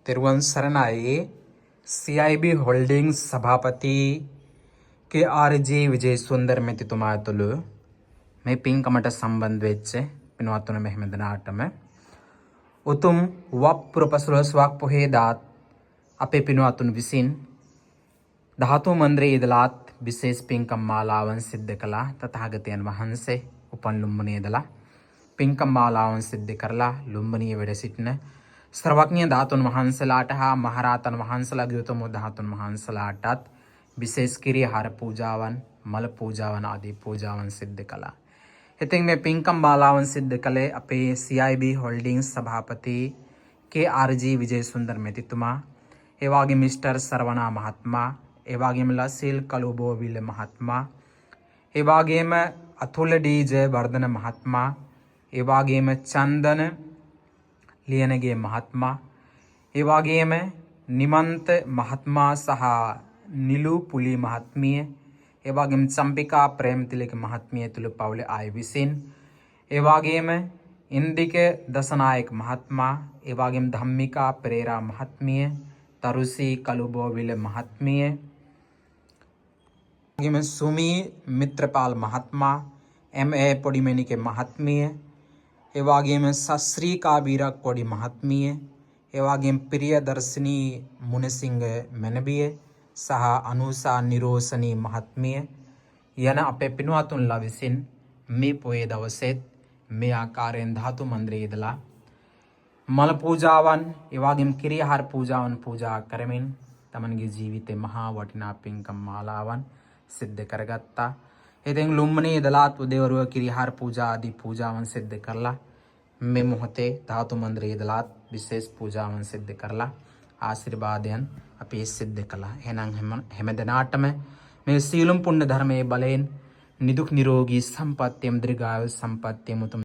तेरुවන් සරණයි CIB holdings सभापति KRJ Wijesundara මැතිතුමා ඇතුළු මේ පින්කමට සම්බන්ධ වෙච්ච පින්වත්තුන මෙහෙම දෙනාටම උතුම් වප් පුරපසළොස්වක් පොහේ දාත් අපේ පින්වත්තුන් විසින් ධාතු මන්දිරයේ ඉඳලාත් විශේෂ පින්කම් මාලාවන් සිද්ධ කළා. තථාගතයන් වහන්සේ උපන් ලුම්බිනියේ ඉඳලා පින්කම් මාලාවන් සිද්ධ කරලා ලුම්බිනියේ වැඩ සිටින सर्वज्ञ धातुन वහන්සලාට හා මහරහතන් වහන්සලාගේ උතුම් ධාතුන් වහන්සලාටත් විශේෂ කිරියහාර පූජාවන් මල පූජාවන් ආදී පූජාවන් සිද්ධ කළා. ඉතින් මේ පින්කම් මාලාවන් සිද්ධ කළේ අපේ CIB होल्डिंग्स सभापति KRG විජේසුන්දර මැතිතුමා, ඒ වගේම මිස්ටර් සරවණා මහත්මයා, ඒ වගේම ලසිල් කළුබෝවිල මහත්මයා, ඒ වගේම අතුල DJ වර්ධන මහත්මයා, ඒ වගේම චන්දන ලියනගේ මහත්මයා, ඒ වගේම නිමන්ත මහත්මයා සහ නිලු පුලි මහත්මිය, ඒ වගේම චම්පිකා ප්‍රේමතිලක මහත්මිය ඇතුළු පවුලේ අය විසින්, ඒ වගේම ඉන්දික දසනායක මහත්මයා, ඒ වගේම ධම්මිකා පෙරේරා මහත්මිය, තරුසි කළුබෝවිල මහත්මිය, වගේම සුමි මිත්‍රපාල මහත්මයා, MA පොඩිමණිකේ මහත්මිය, ඒ වගේම සස්ත්‍රීකා බීරක්කොඩි මහත්මිය, ඒ වගේම ප්‍රියදර්ශිනී මුණසිංහ මැනබිය සහ අනුසා නිරෝෂණී මහත්මිය යන අපේ පින්වත්තුන්ලා විසින් මේ පොයේ දවසේත් මේ ආකාරයෙන් ධාතු මන්දිරයේ ඉඳලා මල පූජාවන්, ඒ වගේම කිරියහාර පූජාවන් පූජා කරමින් තමන්ගේ ජීවිතේ මහා වටිනා පින්කම් මාලාවන් සිද්ධ කරගත්තා. ඉතින් ලුම්බිනියේ ඉඳලාත් උදේවරුව කිරියහාර පූජා ආදී පූජාවන් සිද්ධ කරලා මේ මොහොතේ ධාතු මන්දිරයේ ඉඳලාත් විශේෂ පූජාවන් සිද්ධ කරලා ආශිර්වාදයන් අපි සිද්ධ කළා. එහෙනම් හැම දිනාටම මේ සීලම් පුණ්‍ය ධර්මයේ බලයෙන් නිදුක් නිරෝගී සම්පත්තියම දීර්ඝායු සම්පත්තියම උතුම්